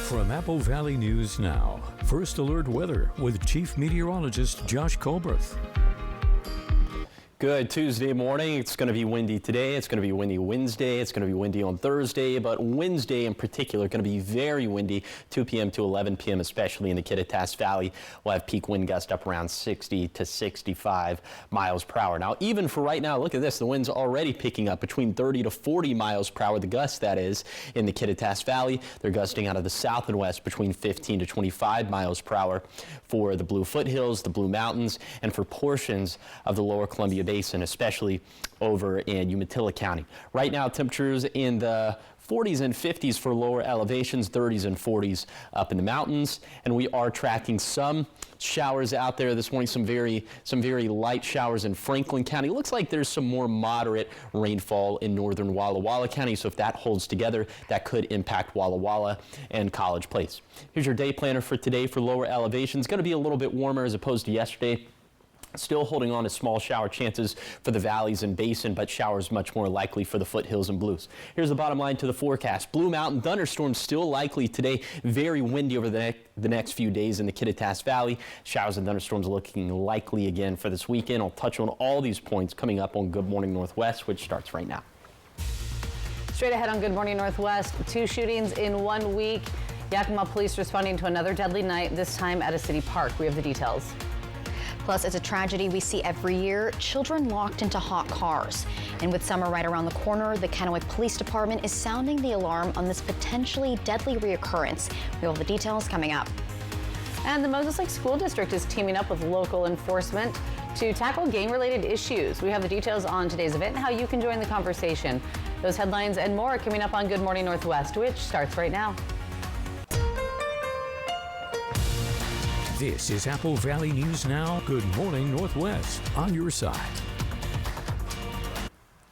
From Apple Valley News Now, First Alert Weather with Chief Meteorologist Josh Colberth. Good Tuesday morning. It's going to be windy today. It's going to be windy Wednesday. It's going to be windy on Thursday, but Wednesday in particular going to be very windy, 2 p.m. to 11 p.m., especially in the Kittitas Valley. We'll have peak wind gust up around 60 to 65 miles per hour. Now, even for right now, look at this. The wind's already picking up between 30 to 40 miles per hour. The gust, that is, in the Kittitas Valley. They're gusting out of the south and west between 15 to 25 miles per hour for the Blue Foothills, the Blue Mountains, and for portions of the lower Columbia Basin, especially over in Umatilla County. Right now, temperatures in the 40s and 50s for lower elevations, 30s and 40s up in the mountains, and we are tracking some showers out there this morning, some very light showers in Franklin County. It looks like there's some more moderate rainfall in northern Walla Walla County, so if that holds together, that could impact Walla Walla and College Place. Here's your day planner for today for lower elevations. Going to be a little bit warmer as opposed to yesterday. Still holding on to small shower chances for the valleys and basin, but showers much more likely for the foothills and blues. Here's the bottom line to the forecast. Blue Mountain thunderstorms still likely today. Very windy over the next few days in the Kittitas Valley. Showers and thunderstorms looking likely again for this weekend. I'll touch on all these points coming up on Good Morning Northwest, which starts right now. Straight ahead on Good Morning Northwest, 2 shootings in 1 week. Yakima police responding to another deadly night, this time at a city park. We have the details. Plus, it's a tragedy we see every year, children locked into hot cars. And with summer right around the corner, the Kennewick Police Department is sounding the alarm on this potentially deadly reoccurrence. We have all the details coming up. And the Moses Lake School District is teaming up with local enforcement to tackle gang-related issues. We have the details on today's event and how you can join the conversation. Those headlines and more coming up on Good Morning Northwest, which starts right now. This is Apple Valley News Now. Good Morning Northwest on your side.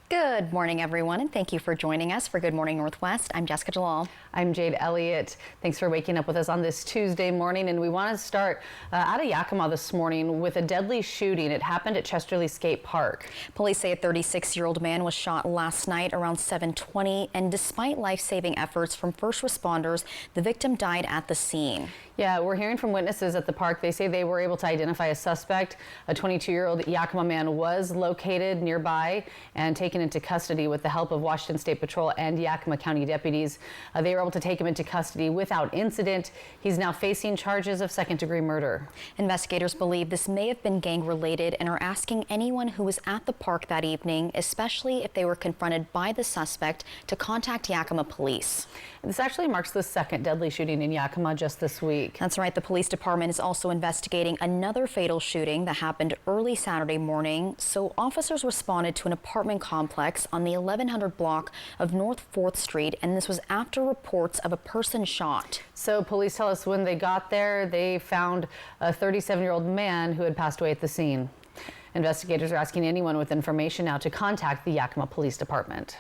Good morning, everyone, and thank you for joining us for Good Morning Northwest. I'm Jessica Jalal. I'm Jade Elliott. Thanks for waking up with us on this Tuesday morning. And we want to start out of Yakima this morning with a deadly shooting. It happened at Chesterly Skate Park. Police say a 36-year-old man was shot last night around 7:20, and despite life-saving efforts from first responders, the victim died at the scene. Yeah, we're hearing from witnesses at the park. They say they were able to identify a suspect. A 22-year-old Yakima man was located nearby and taken into custody with the help of Washington State Patrol and Yakima County deputies. They were able to take him into custody without incident. He's now facing charges of second-degree murder. Investigators believe this may have been gang-related and are asking anyone who was at the park that evening, especially if they were confronted by the suspect, to contact Yakima police. This actually marks the second deadly shooting in Yakima just this week. That's right. The police department is also investigating another fatal shooting that happened early Saturday morning. So officers responded to an apartment complex on the 1100 block of North 4th Street, and this was after reports of a person shot. So police tell us when they got there, they found a 37-year-old man who had passed away at the scene. Investigators are asking anyone with information now to contact the Yakima Police Department.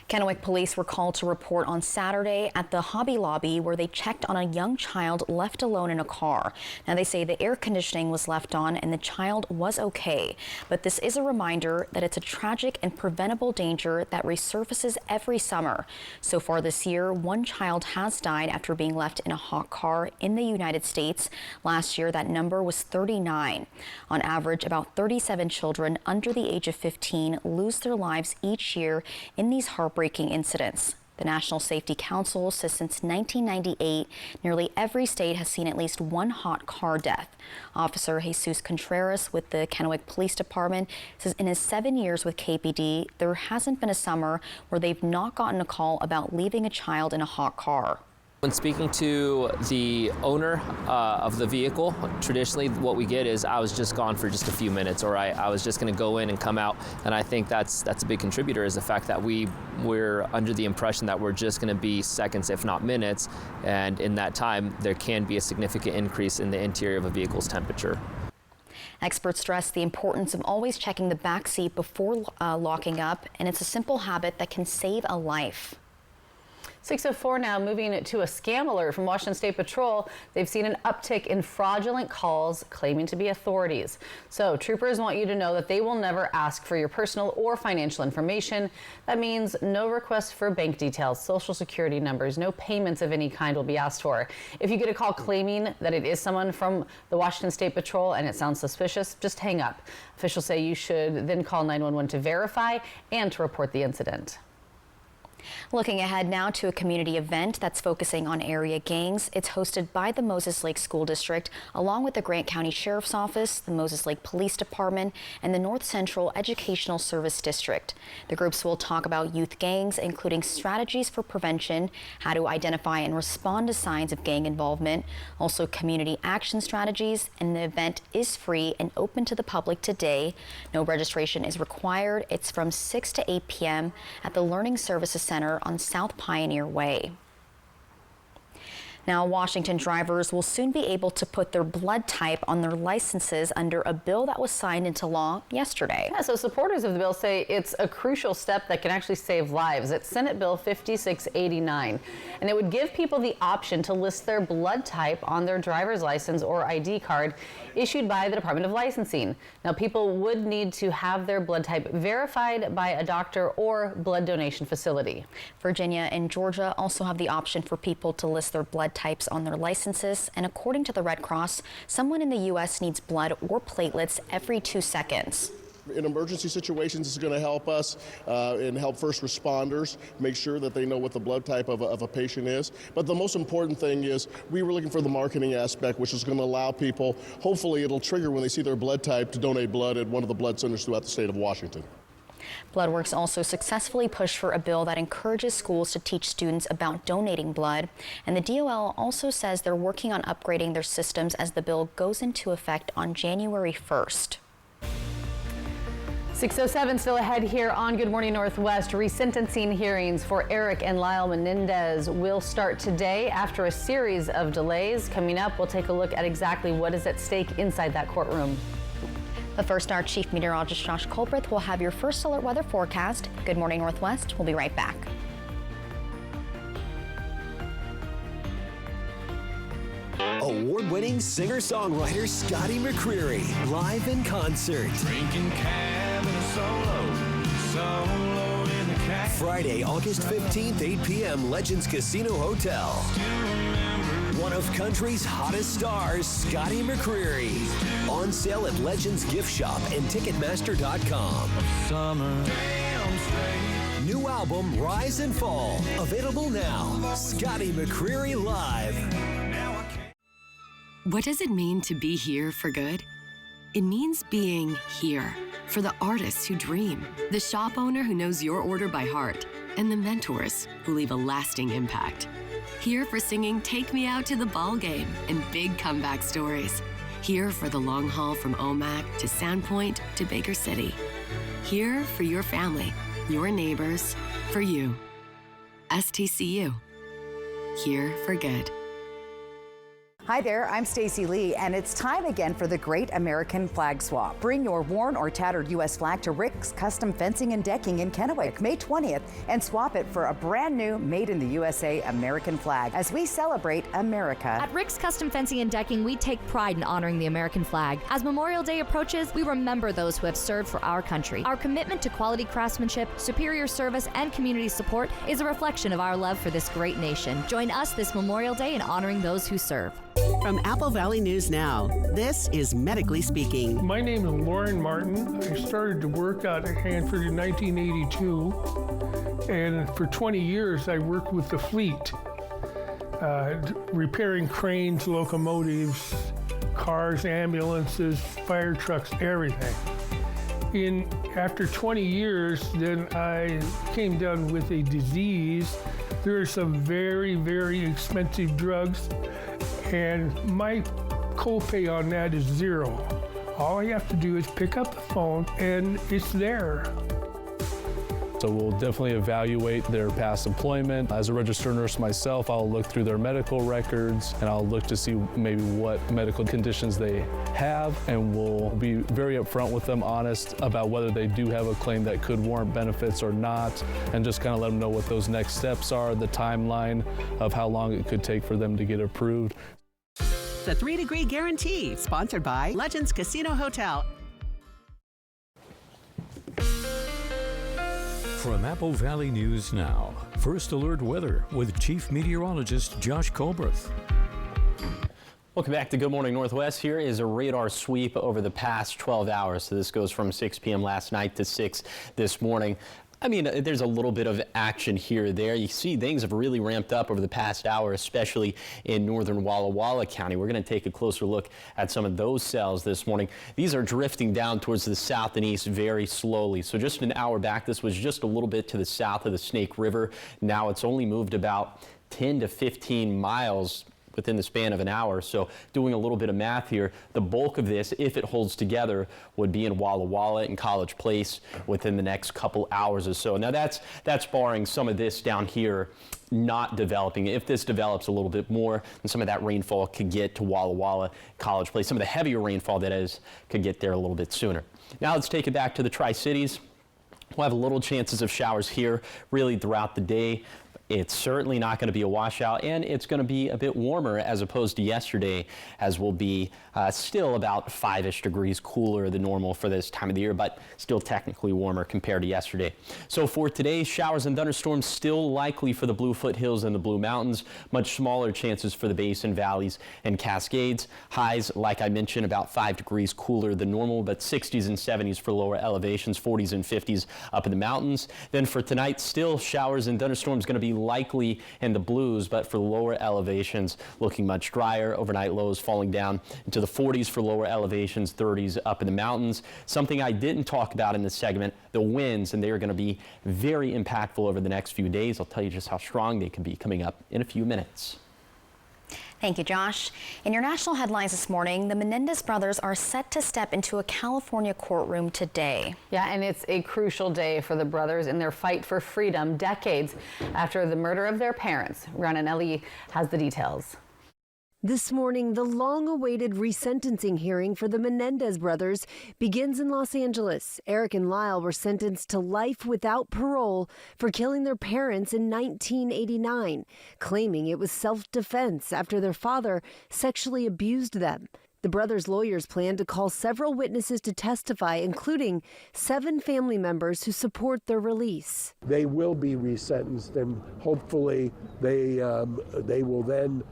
Kennewick police were called to report on Saturday at the Hobby Lobby where they checked on a young child left alone in a car. Now they say the air conditioning was left on and the child was okay. But this is a reminder that it's a tragic and preventable danger that resurfaces every summer. So far this year, 1 child has died after being left in a hot car in the United States. Last year, that number was 39. On average, about 37 children under the age of 15 lose their lives each year in these heartbreaking incidents. The National Safety Council says since 1998, nearly every state has seen at least 1 hot car death. Officer Jesus Contreras with the Kennewick Police Department says in his 7 years with KPD, there hasn't been a summer where they've not gotten a call about leaving a child in a hot car. When speaking to the owner of the vehicle, traditionally what we get is I was just gone for just a few minutes, or I was just going to go in and come out. And I think that's a big contributor, is the fact that we're under the impression that we're just going to be seconds, if not minutes. And in that time, there can be a significant increase in the interior of a vehicle's temperature. Experts stress the importance of always checking the back seat before locking up, and it's a simple habit that can save a life. 6:04 now, moving to a scam alert from Washington State Patrol. They've seen an uptick in fraudulent calls claiming to be authorities. So troopers want you to know that they will never ask for your personal or financial information. That means no requests for bank details, social security numbers, no payments of any kind will be asked for. If you get a call claiming that it is someone from the Washington State Patrol and it sounds suspicious, just hang up. Officials say you should then call 911 to verify and to report the incident. Looking ahead now to a community event that's focusing on area gangs. It's hosted by the Moses Lake School District, along with the Grant County Sheriff's Office, the Moses Lake Police Department, and the North Central Educational Service District. The groups will talk about youth gangs, including strategies for prevention, how to identify and respond to signs of gang involvement, also community action strategies, and the event is free and open to the public today. No registration is required. It's from 6 to 8 p.m. at the Learning Services Center on South Pioneer Way. Now, Washington drivers will soon be able to put their blood type on their licenses under a bill that was signed into law yesterday. Yeah, so supporters of the bill say it's a crucial step that can actually save lives. It's Senate Bill 5689, and it would give people the option to list their blood type on their driver's license or ID card issued by the Department of Licensing. Now, people would need to have their blood type verified by a doctor or blood donation facility. Virginia and Georgia also have the option for people to list their blood types on their licenses, and according to the Red Cross, someone in the U.S. needs blood or platelets every 2 seconds. In emergency situations, it's going to help us and help first responders make sure that they know what the blood type of a patient is. But the most important thing is we were looking for the marketing aspect, which is going to allow people, hopefully it'll trigger when they see their blood type, to donate blood at one of the blood centers throughout the state of Washington. BloodWorks also successfully pushed for a bill that encourages schools to teach students about donating blood. And the DOL also says they're working on upgrading their systems as the bill goes into effect on January 1st. 6:07 still ahead here on Good Morning Northwest. Resentencing hearings for Eric and Lyle Menendez will start today after a series of delays. Coming up, we'll take a look at exactly what is at stake inside that courtroom. But first, our Chief Meteorologist Josh Colbreth will have your first alert weather forecast. Good Morning Northwest. We'll be right back. Award-winning singer-songwriter Scotty McCreery, live in concert. Drinking cab and a solo in the cab. Friday, August 15th, 8 p.m., Legends Casino Hotel. One of country's hottest stars, Scotty McCreery. On sale at Legends Gift Shop and Ticketmaster.com. Summer. New album, Rise and Fall. Available now. Scotty McCreery Live. What does it mean to be here for good? It means being here for the artists who dream, the shop owner who knows your order by heart, and the mentors who leave a lasting impact. Here for singing Take Me Out to the Ball Game and big comeback stories. Here for the long haul from Omak to Sandpoint to Baker City. Here for your family, your neighbors, for you. STCU. Here for good. Hi there, I'm Stacy Lee, and it's time again for the Great American Flag Swap. Bring your worn or tattered U.S. flag to Rick's Custom Fencing and Decking in Kennewick, May 20th, and swap it for a brand new Made in the USA American flag as we celebrate America. At Rick's Custom Fencing and Decking, we take pride in honoring the American flag. As Memorial Day approaches, we remember those who have served for our country. Our commitment to quality craftsmanship, superior service, and community support is a reflection of our love for this great nation. Join us this Memorial Day in honoring those who serve. From Apple Valley News Now, this is Medically Speaking. My name is Lauren Martin. I started to work out at Hanford in 1982, and for 20 years I worked with the fleet, repairing cranes, locomotives, cars, ambulances, fire trucks, everything. After 20 years, then I came down with a disease. There are some very, very expensive drugs, and my copay on that is $0. All I have to do is pick up the phone and it's there. So we'll definitely evaluate their past employment. As a registered nurse myself, I'll look through their medical records and I'll look to see maybe what medical conditions they have, and we'll be very upfront with them, honest about whether they do have a claim that could warrant benefits or not, and just kind of let them know what those next steps are, the timeline of how long it could take for them to get approved. The 3-Degree Guarantee, sponsored by Legends Casino Hotel. From Apple Valley News Now, First Alert Weather with Chief Meteorologist Josh Colbreth. Welcome back to Good Morning Northwest. Here is a radar sweep over the past 12 hours. So this goes from 6 p.m. last night to 6 this morning. I mean, there's a little bit of action here or there. You see things have really ramped up over the past hour, especially in northern Walla Walla County. We're going to take a closer look at some of those cells this morning. These are drifting down towards the south and east very slowly. So just an hour back, this was just a little bit to the south of the Snake River. Now it's only moved about 10 to 15 miles within the span of an hour. So doing a little bit of math here, the bulk of this, if it holds together, would be in Walla Walla and College Place within the next couple hours or so. Now that's barring some of this down here not developing. If this develops a little bit more, then some of that rainfall could get to Walla Walla, College Place. Some of the heavier rainfall, that is, could get there a little bit sooner. Now let's take it back to the Tri-Cities. We'll have little chances of showers here really throughout the day. It's certainly not going to be a washout, and it's going to be a bit warmer as opposed to yesterday, as we'll be still about 5-ish degrees cooler than normal for this time of the year, but still technically warmer compared to yesterday. So for today, showers and thunderstorms still likely for the Blue Foothills and the Blue Mountains. Much smaller chances for the Basin Valleys and Cascades. Highs, like I mentioned, about 5 degrees cooler than normal, but 60s and 70s for lower elevations, 40s and 50s up in the mountains. Then for tonight, still showers and thunderstorms going to be likely in the Blues, but for lower elevations looking much drier. Overnight lows falling down into the 40s for lower elevations, 30s up in the mountains. Something I didn't talk about in this segment, the winds, and they are going to be very impactful over the next few days. I'll tell you just how strong they can be coming up in a few minutes. Thank you, Josh. In your national headlines this morning, the Menendez brothers are set to step into a California courtroom today. Yeah, and it's a crucial day for the brothers in their fight for freedom decades after the murder of their parents. Rhiannon Ellie has the details. This morning, the long-awaited resentencing hearing for the Menendez brothers begins in Los Angeles. Eric and Lyle were sentenced to life without parole for killing their parents in 1989, claiming it was self-defense after their father sexually abused them. The brothers' lawyers plan to call several witnesses to testify, including 7 family members who support their release. They will be resentenced, and hopefully they will then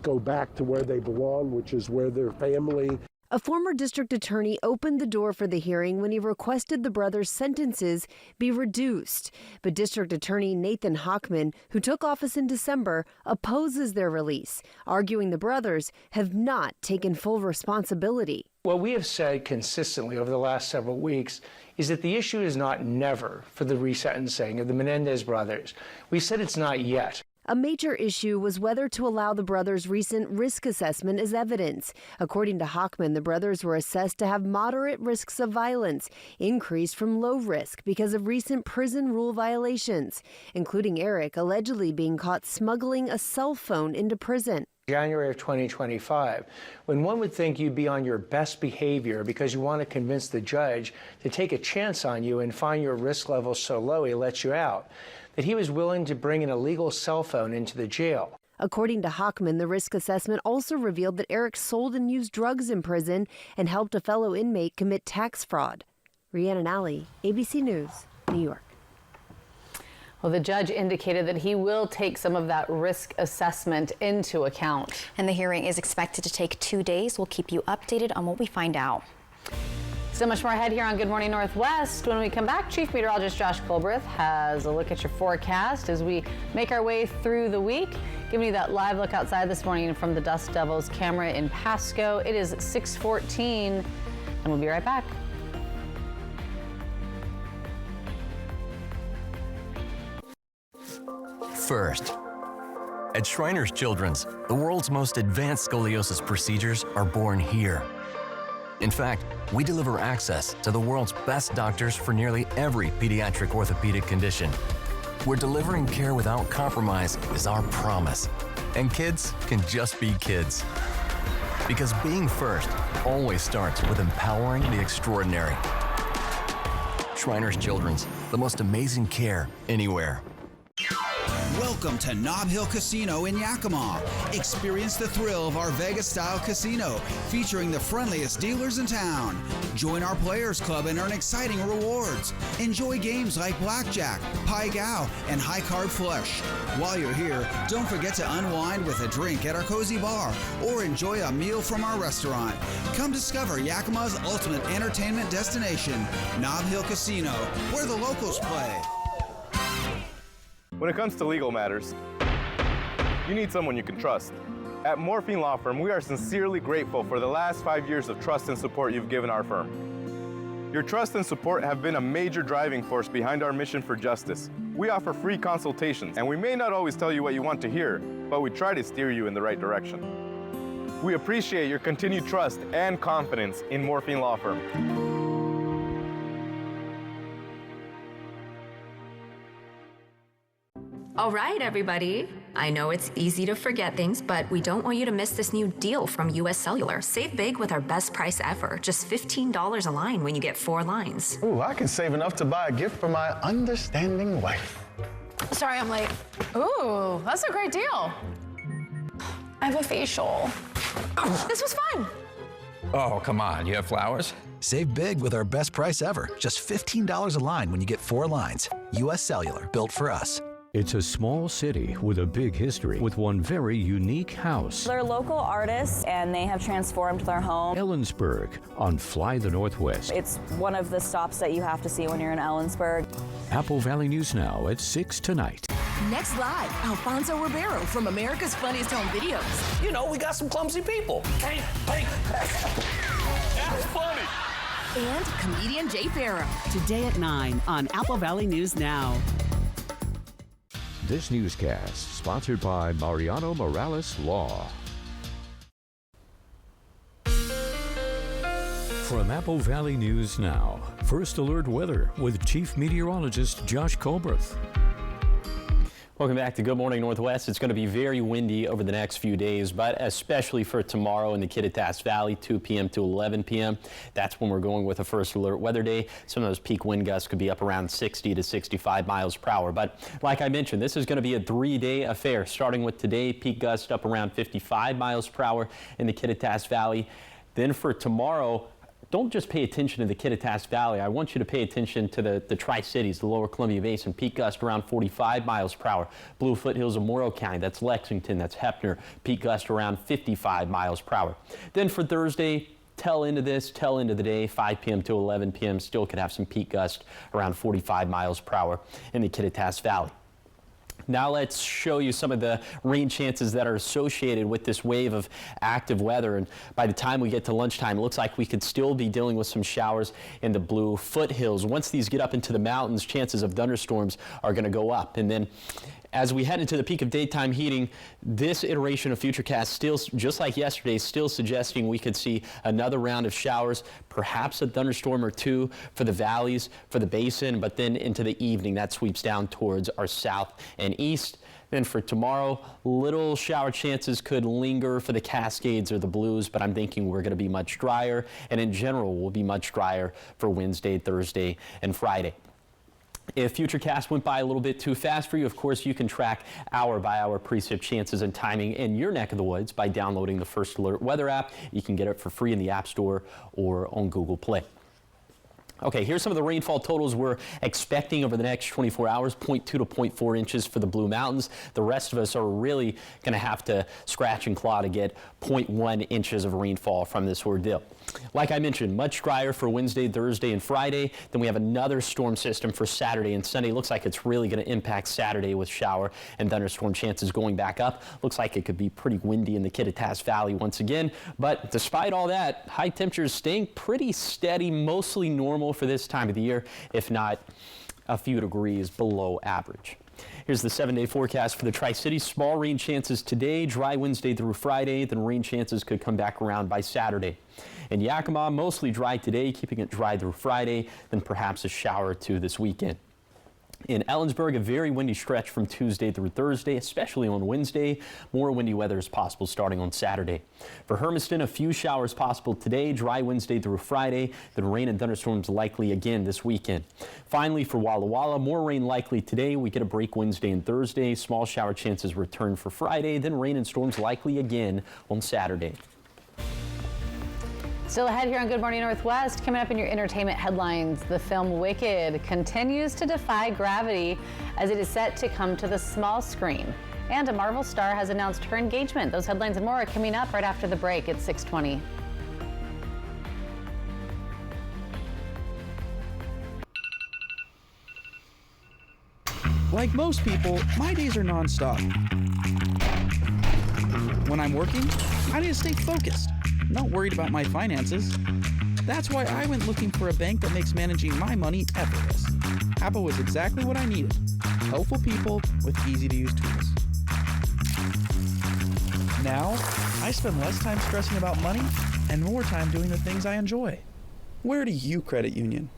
go back to where they belong, which is where their family. A former district attorney opened the door for the hearing when he requested the brothers' sentences be reduced. But District Attorney Nathan Hochman, who took office in December, opposes their release, arguing the brothers have not taken full responsibility. What we have said consistently over the last several weeks is that the issue is not never for the resentencing of the Menendez brothers. We said it's not yet. A major issue was whether to allow the brothers' recent risk assessment as evidence. According to Hochman, the brothers were assessed to have moderate risks of violence, increased from low risk because of recent prison rule violations, including Eric allegedly being caught smuggling a cell phone into prison. January of 2025, when one would think you'd be on your best behavior because you want to convince the judge to take a chance on you and find your risk level so low he lets you out, that he was willing to bring an illegal cell phone into the jail. According to Hochman, the risk assessment also revealed that Eric sold and used drugs in prison and helped a fellow inmate commit tax fraud. Rhiannon Alley, ABC News, New York. Well, the judge indicated that he will take some of that risk assessment into account. And the hearing is expected to take 2 days. We'll keep you updated on what we find out. So much more ahead here on Good Morning Northwest. When we come back, Chief Meteorologist Josh Colbreth has a look at your forecast as we make our way through the week. Giving you that live look outside this morning from the Dust Devils camera in Pasco. It is 6:14, and we'll be right back. First, at Shriners Children's, the world's most advanced scoliosis procedures are born here. In fact, we deliver access to the world's best doctors for nearly every pediatric orthopedic condition. We're delivering care without compromise is our promise. And kids can just be kids. Because being first always starts with empowering the extraordinary. Shriners Children's, the most amazing care anywhere. Welcome to Nob Hill Casino in Yakima. Experience the thrill of our Vegas-style casino, featuring the friendliest dealers in town. Join our Players Club and earn exciting rewards. Enjoy games like Blackjack, Pai Gow, and High Card Flush. While you're here, don't forget to unwind with a drink at our cozy bar or enjoy a meal from our restaurant. Come discover Yakima's ultimate entertainment destination, Nob Hill Casino, where the locals play. When it comes to legal matters, you need someone you can trust. At Morphine Law Firm, we are sincerely grateful for the last 5 years of trust and support you've given our firm. Your trust and support have been a major driving force behind our mission for justice. We offer free consultations, and we may not always tell you what you want to hear, but we try to steer you in the right direction. We appreciate your continued trust and confidence in Morphine Law Firm. All right, everybody. I know it's easy to forget things, but we don't want you to miss this new deal from US Cellular. Save big with our best price ever. Just $15 a line when you get 4 lines. Ooh, I can save enough to buy a gift for my understanding wife. Sorry, I'm late. Ooh, that's a great deal. I have a facial. This was fun. Oh, come on. You have flowers? Save big with our best price ever. Just $15 a line when you get 4 lines. US Cellular, built for us. It's a small city with a big history with one very unique house. They're local artists and they have transformed their home. Ellensburg on Fly the Northwest. It's one of the stops that you have to see when you're in Ellensburg. Apple Valley News Now at 6 tonight. Next live, Alfonso Ribeiro from America's Funniest Home Videos. You know, we got some clumsy people. Hey, that's funny. And comedian Jay Farrow. Today at 9 on Apple Valley News Now. This newscast sponsored by Mariano Morales Law. From Apple Valley News Now, First Alert Weather with Chief Meteorologist Josh Colberth. Welcome back to Good Morning Northwest. It's going to be very windy over the next few days, but especially for tomorrow in the Kittitas Valley, 2 p.m. to 11 p.m. That's when we're going with a first alert weather day. Some of those peak wind gusts could be up around 60 to 65 miles per hour. But like I mentioned, this is going to be a 3-day affair. Starting with today, peak gusts up around 55 miles per hour in the Kittitas Valley. Then for tomorrow, don't just pay attention to the Kittitas Valley. I want you to pay attention to the Tri-Cities, the lower Columbia Basin. Peak gust around 45 miles per hour. Blue foothills of Morrow County, that's Lexington, that's Hefner. Peak gust around 55 miles per hour. Then for Thursday, tail end of the day, 5 p.m. to 11 p.m. Still could have some peak gust around 45 miles per hour in the Kittitas Valley. Now let's show you some of the rain chances that are associated with this wave of active weather. And by the time we get to lunchtime, it looks like we could still be dealing with some showers in the blue foothills. Once these get up into the mountains, chances of thunderstorms are going to go up. And then as we head into the peak of daytime heating, this iteration of Futurecast still, just like yesterday, still suggesting we could see another round of showers, perhaps a thunderstorm or two for the valleys, for the basin, but then into the evening that sweeps down towards our south and east. Then for tomorrow, little shower chances could linger for the Cascades or the Blues, but I'm thinking we're going to be much drier, and in general, we'll be much drier for Wednesday, Thursday, and Friday. If Futurecast went by a little bit too fast for you, of course, you can track hour-by-hour precip chances and timing in your neck of the woods by downloading the First Alert Weather app. You can get it for free in the App Store or on Google Play. Okay, here's some of the rainfall totals we're expecting over the next 24 hours, 0.2 to 0.4 inches for the Blue Mountains. The rest of us are really going to have to scratch and claw to get 0.1 inches of rainfall from this ordeal. Like I mentioned, much drier for Wednesday, Thursday, and Friday. Then we have another storm system for Saturday and Sunday. Looks like it's really going to impact Saturday with shower and thunderstorm chances going back up. Looks like it could be pretty windy in the Kittitas Valley once again. But despite all that, high temperatures staying pretty steady, mostly normal for this time of the year, if not a few degrees below average. Here's the 7-day forecast for the Tri-Cities. Small rain chances today, dry Wednesday through Friday, then rain chances could come back around by Saturday. In Yakima, mostly dry today, keeping it dry through Friday, then perhaps a shower or two this weekend. In Ellensburg, a very windy stretch from Tuesday through Thursday, especially on Wednesday. More windy weather is possible starting on Saturday. For Hermiston, a few showers possible today, dry Wednesday through Friday, then rain and thunderstorms likely again this weekend. Finally, for Walla Walla, more rain likely today. We get a break Wednesday and Thursday. Small shower chances return for Friday, then rain and storms likely again on Saturday. Still ahead here on Good Morning Northwest. Coming up in your entertainment headlines, the film Wicked continues to defy gravity as it is set to come to the small screen. And a Marvel star has announced her engagement. Those headlines and more are coming up right after the break at 6:20. Like most people, my days are nonstop. When I'm working, I need to stay focused. I'm not worried about my finances. That's why I went looking for a bank that makes managing my money effortless. Apple was exactly what I needed. Helpful people with easy-to-use tools. Now, I spend less time stressing about money and more time doing the things I enjoy. Where do you credit union?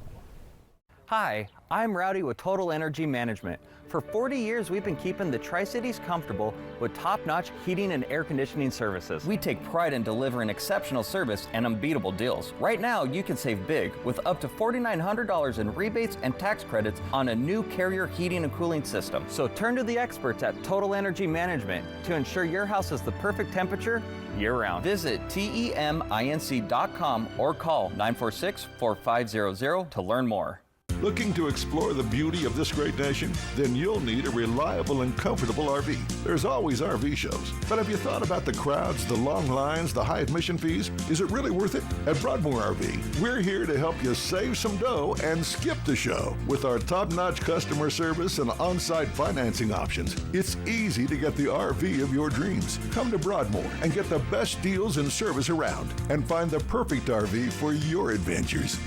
Hi, I'm Rowdy with Total Energy Management. For 40 years, we've been keeping the Tri-Cities comfortable with top-notch heating and air conditioning services. We take pride in delivering exceptional service and unbeatable deals. Right now, you can save big with up to $4,900 in rebates and tax credits on a new Carrier heating and cooling system. So turn to the experts at Total Energy Management to ensure your house is the perfect temperature year-round. Visit TEMINC.com or call 946-4500 to learn more. Looking to explore the beauty of this great nation? Then you'll need a reliable and comfortable RV. There's always RV shows. But have you thought about the crowds, the long lines, the high admission fees? Is it really worth it? At Broadmoor RV, we're here to help you save some dough and skip the show. With our top-notch customer service and on-site financing options, it's easy to get the RV of your dreams. Come to Broadmoor and get the best deals and service around and find the perfect RV for your adventures.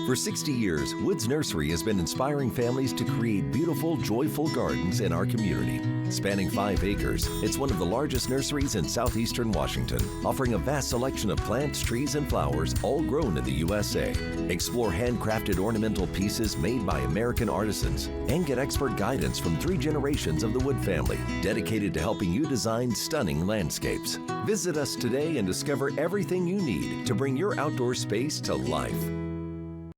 For 60 years, Woods Nursery has been inspiring families to create beautiful, joyful gardens in our community. Spanning 5 acres, it's one of the largest nurseries in southeastern Washington, offering a vast selection of plants, trees, and flowers, all grown in the USA. Explore handcrafted ornamental pieces made by American artisans, and get expert guidance from 3 generations of the Wood family, dedicated to helping you design stunning landscapes. Visit us today and discover everything you need to bring your outdoor space to life.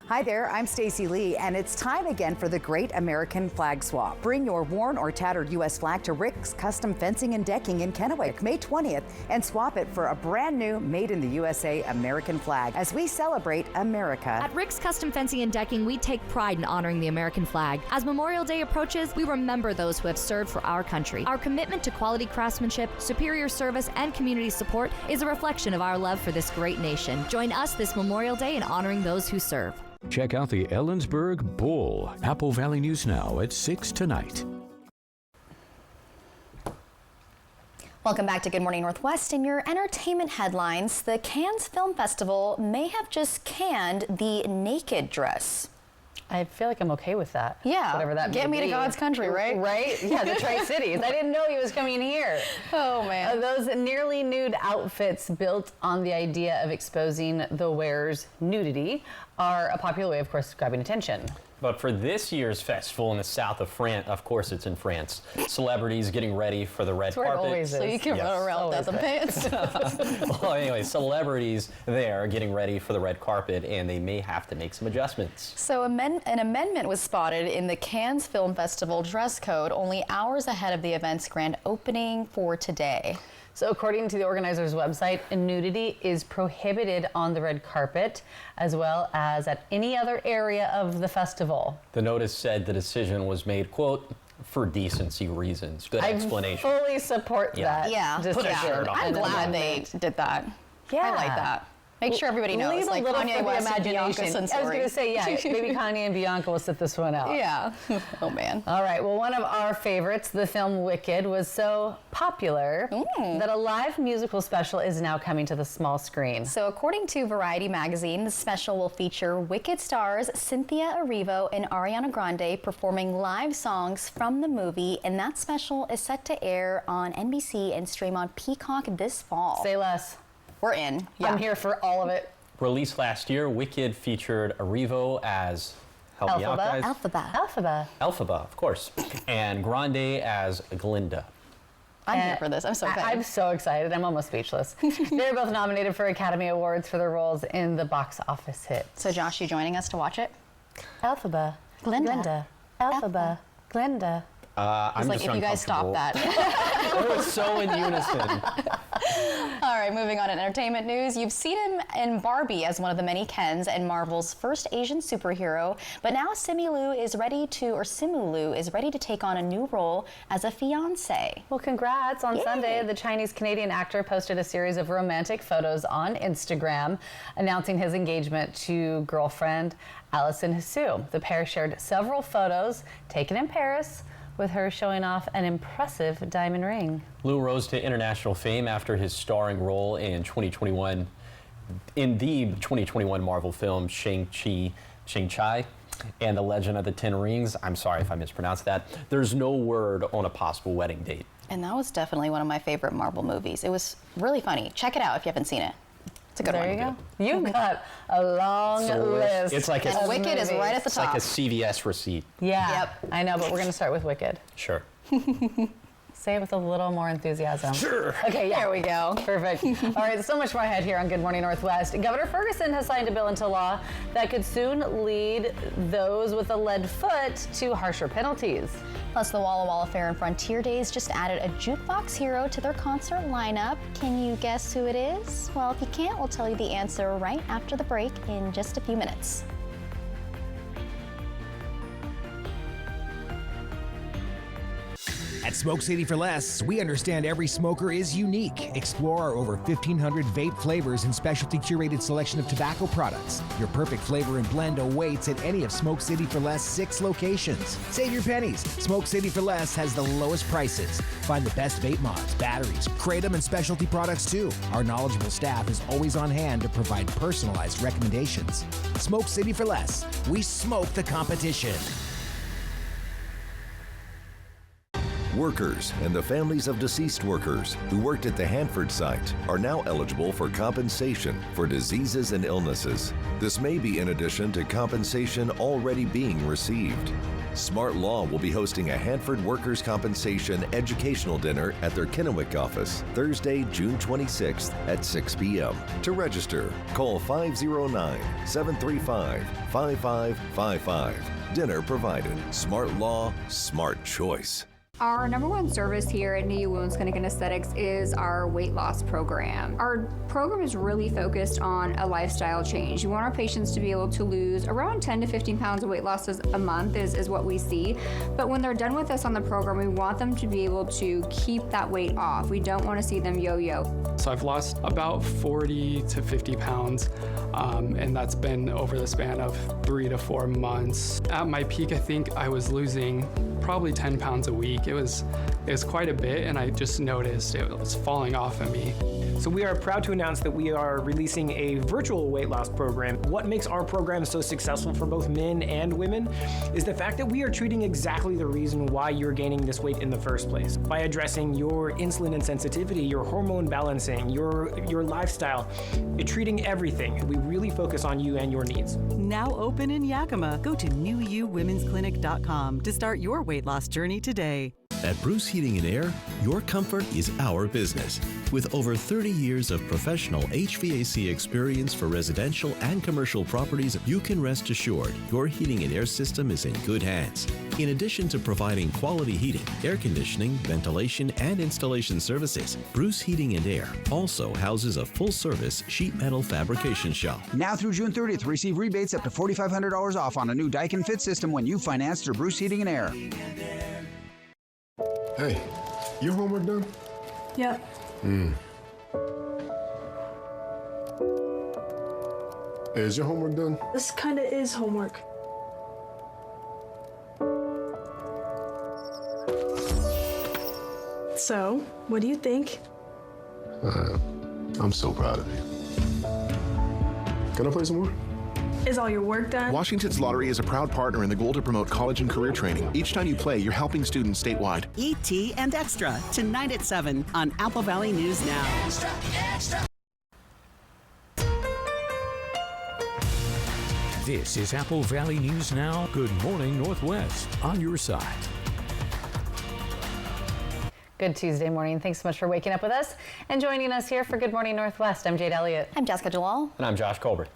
Hi there, I'm Stacy Lee, and it's time again for the Great American Flag Swap. Bring your worn or tattered U.S. flag to Rick's Custom Fencing and Decking in Kennewick, May 20th, and swap it for a brand new Made in the USA American flag as we celebrate America. At Rick's Custom Fencing and Decking, we take pride in honoring the American flag. As Memorial Day approaches, we remember those who have served for our country. Our commitment to quality craftsmanship, superior service, and community support is a reflection of our love for this great nation. Join us this Memorial Day in honoring those who serve. Check out the Ellensburg Bowl. Apple Valley News Now at 6 tonight. Welcome back to Good Morning Northwest. In your entertainment headlines, the Cannes Film Festival may have just canned the naked dress. I feel like I'm okay with that. Yeah. Whatever that Get may me to be. God's country, right? Right? Yeah, the Tri-Cities. I didn't know he was coming here. Oh, man. Those nearly nude outfits built on the idea of exposing the wearer's nudity are a popular way, of course, grabbing attention. But for this year's festival in the south of France, of course it's in France, celebrities getting ready for the red carpet. Always is. So you can run around without the pants. Well, anyway, celebrities there getting ready for the red carpet, and they may have to make some adjustments. So an amendment was spotted in the Cannes Film Festival dress code only hours ahead of the event's grand opening for today. So according to the organizer's website, nudity is prohibited on the red carpet as well as at any other area of the festival. The notice said the decision was made, quote, for decency reasons. Good explanation. I fully support that. Yeah. Put a shirt on. I'm glad they did that. Yeah. I like that. Make sure everybody knows. Leave like a little Kanye for the West and Bianca imagination. Censori. I was going to say, yeah, maybe Kanye and Bianca will sit this one out. Yeah. Oh, man. All right. Well, one of our favorites, the film Wicked, was so popular that a live musical special is now coming to the small screen. So according to Variety magazine, the special will feature Wicked stars Cynthia Erivo and Ariana Grande performing live songs from the movie, and that special is set to air on NBC and stream on Peacock this fall. Say less. We're in. Yeah. I'm here for all of it. Released last year, Wicked featured Erivo as Elphaba, of course, and Grande as Glinda. I'm here for this. I'm so excited. I'm so excited. I'm almost speechless. They're both nominated for Academy Awards for their roles in the box office hit. So, Josh, you joining us to watch it? Elphaba, Glinda, Elphaba, Glinda. I'm like, just if you guys stop that. It was so in unison. All right, moving on to entertainment news. You've seen him in Barbie as one of the many Kens and Marvel's first Asian superhero, but now Simu Liu is ready to take on a new role as a fiancé. Well, congrats. On Sunday, the Chinese-Canadian actor posted a series of romantic photos on Instagram announcing his engagement to girlfriend Alison Hsu. The pair shared several photos taken in Paris, with her showing off an impressive diamond ring. Liu rose to international fame after his starring role in the 2021 Marvel film Shang-Chi and the Legend of the Ten Rings. I'm sorry if I mispronounced that. There's no word on a possible wedding date. And that was definitely one of my favorite Marvel movies. It was really funny. Check it out if you haven't seen it. It's a good one. There you go. You've got a long list. It's like and Wicked is right at the top. It's like a CVS receipt. Yeah. Yep. I know, but we're going to start with Wicked. Sure. Say it with a little more enthusiasm. Sure. Okay, yeah. There we go. Perfect. All right, so much more ahead here on Good Morning Northwest. Governor Ferguson has signed a bill into law that could soon lead those with a lead foot to harsher penalties. Plus, the Walla Walla Fair and Frontier Days just added a jukebox hero to their concert lineup. Can you guess who it is? Well, if you can't, we'll tell you the answer right after the break in just a few minutes. At Smoke City for Less, we understand every smoker is unique. Explore our over 1,500 vape flavors and specialty curated selection of tobacco products. Your perfect flavor and blend awaits at any of Smoke City for Less 6 locations. Save your pennies. Smoke City for Less has the lowest prices. Find the best vape mods, batteries, kratom, and specialty products too. Our knowledgeable staff is always on hand to provide personalized recommendations. Smoke City for Less. We smoke the competition. Workers and the families of deceased workers who worked at the Hanford site are now eligible for compensation for diseases and illnesses. This may be in addition to compensation already being received. Smart Law will be hosting a Hanford Workers' Compensation educational dinner at their Kennewick office Thursday, June 26th at 6 p.m. To register, call 509-735-5555. Dinner provided. Smart Law, smart choice. Our number one service here at NIU Wounds Clinic and Aesthetics is our weight loss program. Our program is really focused on a lifestyle change. We want our patients to be able to lose around 10 to 15 pounds of weight loss a month is what we see. But when they're done with us on the program, we want them to be able to keep that weight off. We don't want to see them yo-yo. So I've lost about 40 to 50 pounds, and that's been over the span of 3 to 4 months. At my peak, I think I was losing probably 10 pounds a week. It was quite a bit, and I just noticed it was falling off of me. So we are proud to announce that we are releasing a virtual weight loss program. What makes our program so successful for both men and women is the fact that we are treating exactly the reason why you're gaining this weight in the first place. By addressing your insulin insensitivity, your hormone balancing, your lifestyle, treating everything. We really focus on you and your needs. Now open in Yakima. Go to newuwomensclinic.com to start your weight loss journey today. At Bruce Heating and Air, your comfort is our business. With over 30 years of professional HVAC experience for residential and commercial properties, you can rest assured your heating and air system is in good hands. In addition to providing quality heating, air conditioning, ventilation, and installation services, Bruce Heating and Air also houses a full-service sheet metal fabrication shop. Now through June 30th, receive rebates up to $4,500 off on a new Daikin Fit system when you finance through Bruce Heating and Air. Hey, your homework done? Yep. Hey, is your homework done? This kind of is homework. So, what do you think? I'm so proud of you. Can I play some more? Is all your work done? Washington's Lottery is a proud partner in the goal to promote college and career training. Each time you play, you're helping students statewide. ET and Extra, tonight at 7 on Apple Valley News Now. Extra, extra. This is Apple Valley News Now. Good morning, Northwest, on your side. Good Tuesday morning. Thanks so much for waking up with us and joining us here for Good Morning Northwest. I'm Jade Elliott. I'm Jessica Jalal. And I'm Josh Colbert.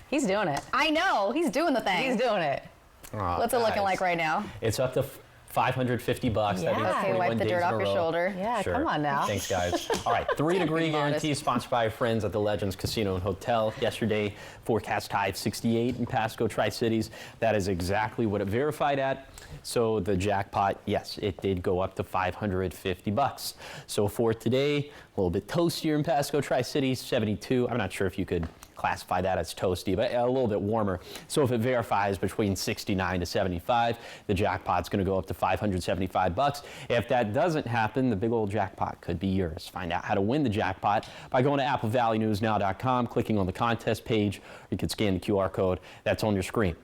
He's doing it. I know. He's doing the thing. He's doing it. What's it looking like right now? It's up to $550. Yeah. That means Okay, wipe the dirt off your shoulder. Yeah, Sure. come on now. Thanks, guys. All right, 3-degree guarantee sponsored by our friends at the Legends Casino and Hotel. Yesterday, forecast high of 68 in Pasco Tri-Cities. That is exactly what it verified at. So the jackpot, yes, it did go up to $550. So for today, a little bit toastier in Pasco Tri-Cities, 72. I'm not sure if you could classify that as toasty, but a little bit warmer. So if it verifies between 69 to 75, the jackpot's going to go up to $575. If that doesn't happen, the big old jackpot could be yours. Find out how to win the jackpot by going to applevalleyNewsNow.com, clicking on the contest page, or you can scan the QR code that's on your screen.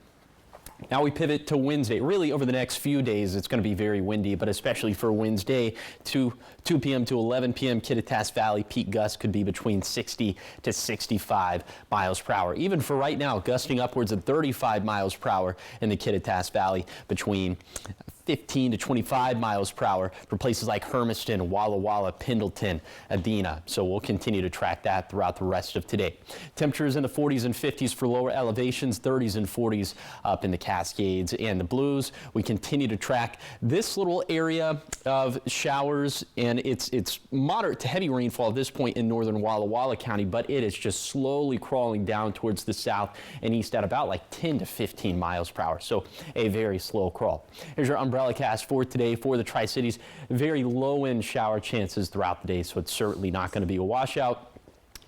Now we pivot to Wednesday. Really, over the next few days, it's going to be very windy, but especially for Wednesday, 2 p.m. to 11 p.m., Kittitas Valley peak gusts could be between 60 to 65 miles per hour. Even for right now, gusting upwards of 35 miles per hour in the Kittitas Valley, between 15 to 25 miles per hour for places like Hermiston, Walla Walla, Pendleton, Adena. So we'll continue to track that throughout the rest of today. Temperatures in the 40s and 50s for lower elevations, 30s and 40s up in the Cascades and the Blues. We continue to track this little area of showers, and it's moderate to heavy rainfall at this point in northern Walla Walla County, but it is just slowly crawling down towards the south and east at about like 10 to 15 miles per hour. So a very slow crawl. Here's your umbrella cast for today for the Tri-Cities. Very low-end shower chances throughout the day, so it's certainly not going to be a washout.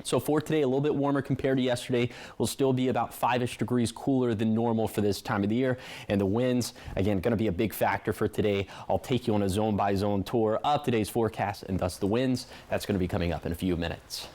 So for today, a little bit warmer compared to yesterday. Will still be about 5-ish degrees cooler than normal for this time of the year. And the winds, again, going to be a big factor for today. I'll take you on a zone-by-zone tour of today's forecast and thus the winds. That's going to be coming up in a few minutes.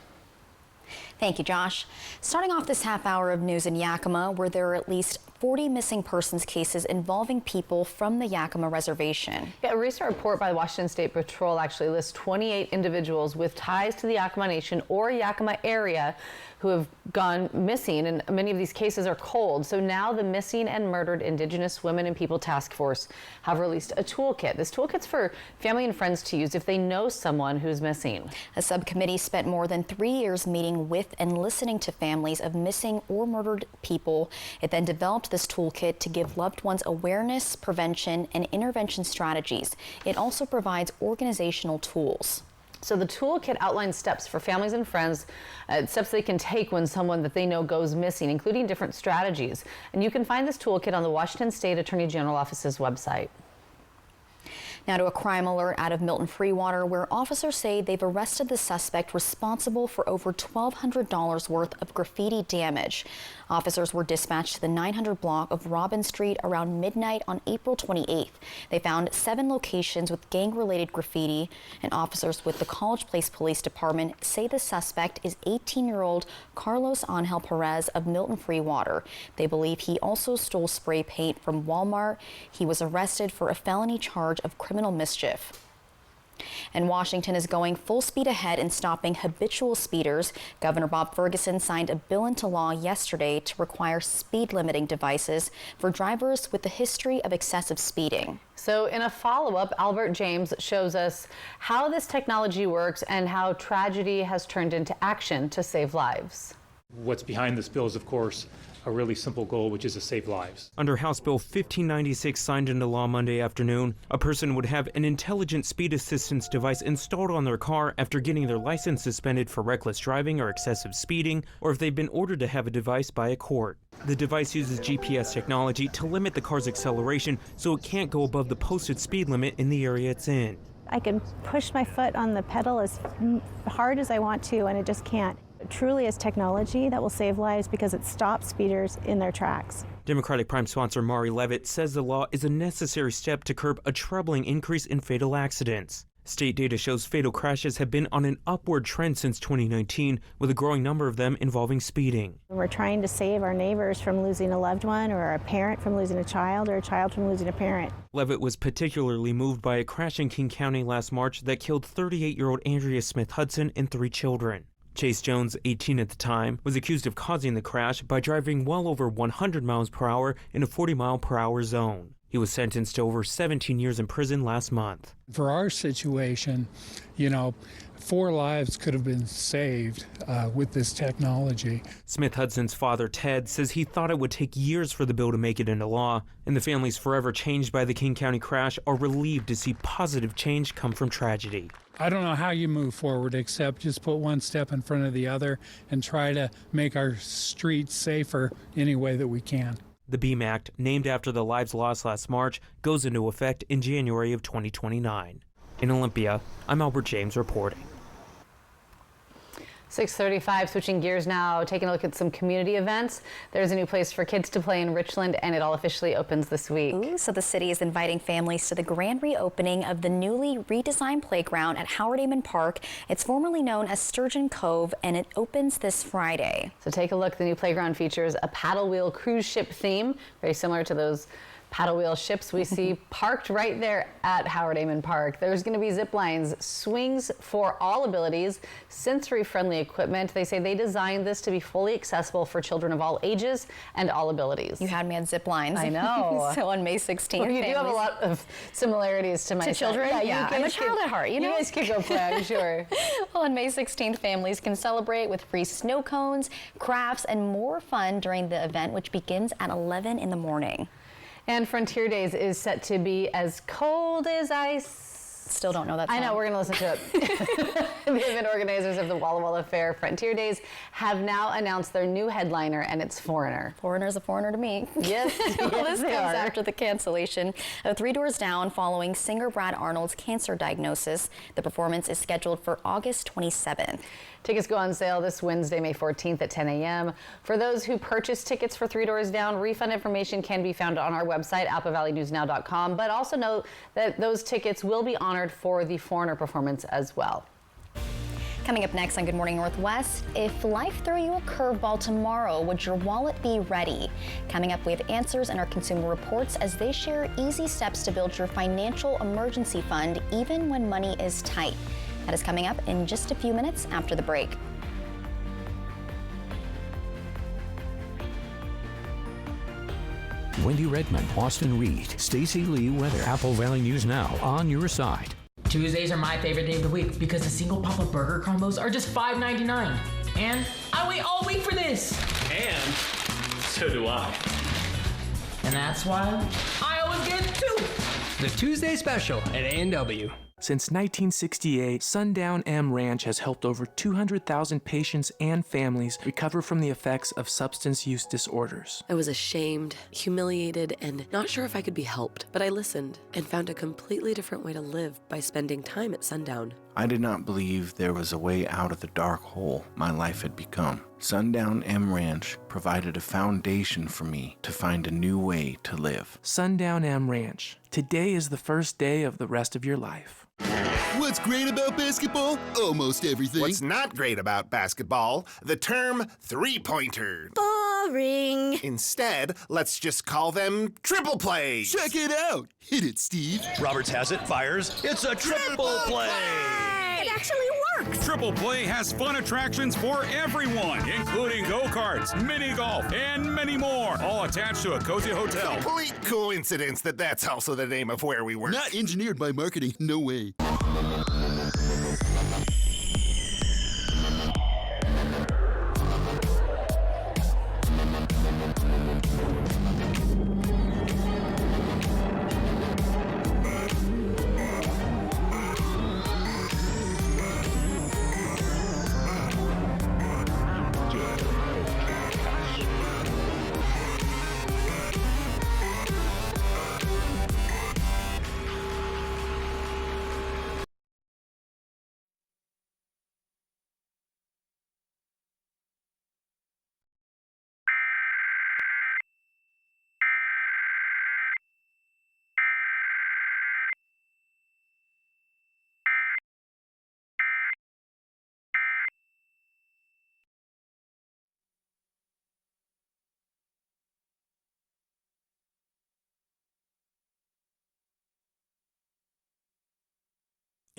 Thank you, Josh. Starting off this half hour of news in Yakima, where there are at least 40 missing persons cases involving people from the Yakima Reservation. Yeah, a recent report by the Washington State Patrol actually lists 28 individuals with ties to the Yakima Nation or Yakima area who have gone missing, and many of these cases are cold. So now the Missing and Murdered Indigenous Women and People Task Force have released a toolkit. This toolkit's for family and friends to use if they know someone who's missing. A subcommittee spent more than 3 years meeting with and listening to families of missing or murdered people. It then developed this toolkit to give loved ones awareness, prevention, and intervention strategies. It also provides organizational tools. So the toolkit outlines steps for families and friends, steps they can take when someone that they know goes missing, including different strategies. And you can find this toolkit on the Washington State Attorney General Office's website. Now to a crime alert out of Milton Freewater, where officers say they've arrested the suspect responsible for over $1,200 worth of graffiti damage. Officers were dispatched to the 900 block of Robin Street around midnight on April 28th. They found 7 locations with gang-related graffiti, and officers with the College Place Police Department say the suspect is 18-year-old Carlos Angel Perez of Milton Freewater. They believe he also stole spray paint from Walmart. He was arrested for a felony charge of criminal mischief. And Washington is going full speed ahead in stopping habitual speeders. Governor Bob Ferguson signed a bill into law yesterday to require speed limiting devices for drivers with a history of excessive speeding. So in a follow-up, Albert James shows us how this technology works and how tragedy has turned into action to save lives. What's behind this bill is, of course, a really simple goal, which is to save lives. Under House Bill 1596, signed into law Monday afternoon, a person would have an intelligent speed assistance device installed on their car after getting their license suspended for reckless driving or excessive speeding, or if they've been ordered to have a device by a court. The device uses GPS technology to limit the car's acceleration so it can't go above the posted speed limit in the area it's in. I can push my foot on the pedal as hard as I want to, and it just can't. It truly is technology that will save lives because it stops speeders in their tracks. Democratic Prime sponsor Mari Levitt says the law is a necessary step to curb a troubling increase in fatal accidents. State data shows fatal crashes have been on an upward trend since 2019, with a growing number of them involving speeding. We're trying to save our neighbors from losing a loved one, or a parent from losing a child, or a child from losing a parent. Levitt was particularly moved by a crash in King County last March that killed 38-year-old Andrea Smith Hudson and 3 children. Chase Jones, 18 at the time, was accused of causing the crash by driving well over 100 miles per hour in a 40-mile-per-hour zone. He was sentenced to over 17 years in prison last month. For our situation, 4 lives could have been saved with this technology. Smith Hudson's father, Ted, says he thought it would take years for the bill to make it into law, and the families forever changed by the King County crash are relieved to see positive change come from tragedy. I don't know how you move forward except just put one step in front of the other and try to make our streets safer any way that we can. The BEAM Act, named after the lives lost last March, goes into effect in January of 2029. In Olympia, I'm Albert James reporting. 6:35, switching gears now, taking a look at some community events. There's a new place for kids to play in Richland, and it all officially opens this week. Ooh, so the city is inviting families to the grand reopening of the newly redesigned playground at Howard Amon Park. It's formerly known as Sturgeon Cove, and it opens this Friday. So take a look. The new playground features a paddle wheel cruise ship theme, very similar to those paddle wheel ships we see parked right there at Howard Amon Park. There's going to be zip lines, swings for all abilities, sensory-friendly equipment. They say they designed this to be fully accessible for children of all ages and all abilities. You had me at zip lines. I know. So on May 16th, well, you do have a lot of similarities to my to children. Yeah, I'm a child at heart. You know, you guys could go play, I'm sure. Well, on May 16th, families can celebrate with free snow cones, crafts, and more fun during the event, which begins at 11 in the morning. And Frontier Days is set to be as cold as ice. Still don't know that song. I know, we're going to listen to it. The event organizers of the Walla Walla Fair, Frontier Days, have now announced their new headliner, and it's Foreigner. Foreigner's a foreigner to me. Yes, well, this comes are. after the cancellation of Three Doors Down following singer Brad Arnold's cancer diagnosis. The performance is scheduled for August 27th. Tickets go on sale this Wednesday, May 14th at 10 a.m. For those who purchase tickets for Three Doors Down, refund information can be found on our website, AppleValleyNewsNow.com, but also note that those tickets will be honored for the Foreigner performance as well. Coming up next on Good Morning Northwest, if life threw you a curveball tomorrow, would your wallet be ready? Coming up, we have answers in our Consumer Reports as they share easy steps to build your financial emergency fund even when money is tight. That is coming up in just a few minutes after the break. Wendy Redmond, Austin Reed, Stacy Lee weather. Apple Valley News Now on your side. Tuesdays are my favorite day of the week because the single Papa Burger combos are just $5.99. And I wait all week for this. And so do I. And that's why I always get two. The Tuesday Special at A&W. Since 1968, Sundown M Ranch has helped over 200,000 patients and families recover from the effects of substance use disorders. I was ashamed, humiliated, and not sure if I could be helped, but I listened and found a completely different way to live by spending time at Sundown. I did not believe there was a way out of the dark hole my life had become. Sundown M Ranch provided a foundation for me to find a new way to live. Sundown M Ranch. Today is the first day of the rest of your life. What's great about basketball? Almost everything. What's not great about basketball? The term three-pointer. Boring. Instead, let's just call them triple plays. Check it out. Hit it, Steve. Roberts has it, fires. It's a triple play. It actually works. Triple Play has fun attractions for everyone, including go-karts, mini golf, and many more, all attached to a cozy hotel. Complete coincidence that that's also the name of where we work. Not engineered by marketing, no way.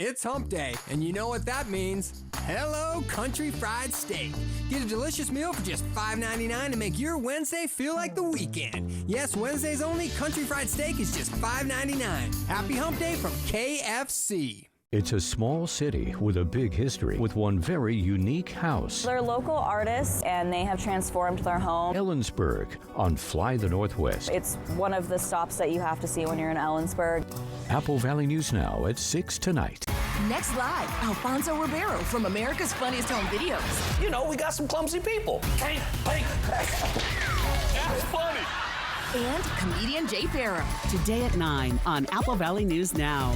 It's hump day, and you know what that means. Hello, Country Fried Steak. Get a delicious meal for just $5.99 to make your Wednesday feel like the weekend. Yes, Wednesdays only, Country Fried Steak is just $5.99. Happy hump day from KFC. It's a small city with a big history with one very unique house. They're local artists and they have transformed their home. Ellensburg on Fly the Northwest. It's one of the stops that you have to see when you're in Ellensburg. Apple Valley News Now at 6 tonight. Next live, Alfonso Ribeiro from America's Funniest Home Videos. You know, we got some clumsy people. That's funny. And comedian Jay Farrow. Today at 9 on Apple Valley News Now.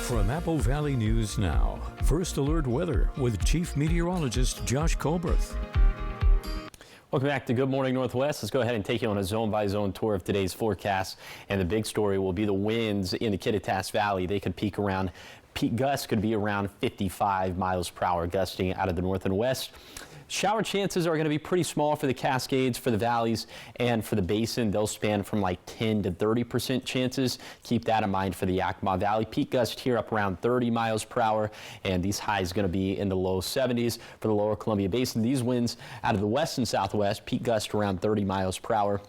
From Apple Valley News Now, First Alert Weather with Chief Meteorologist Josh Colbreth. Welcome back to Good Morning Northwest. Let's go ahead and take you on a zone-by-zone tour of today's forecast. And the big story will be the winds in the Kittitas Valley. They could peak gusts could be around 55 miles per hour, gusting out of the north and west. Shower chances are going to be pretty small for the Cascades, for the valleys, and for the basin. They'll span from like 10 to 30% chances. Keep that in mind for the Yakima Valley. Peak gust here up around 30 miles per hour, and these highs going to be in the low 70s for the lower Columbia Basin. These winds out of the west and southwest, peak gust around 30 miles per hour.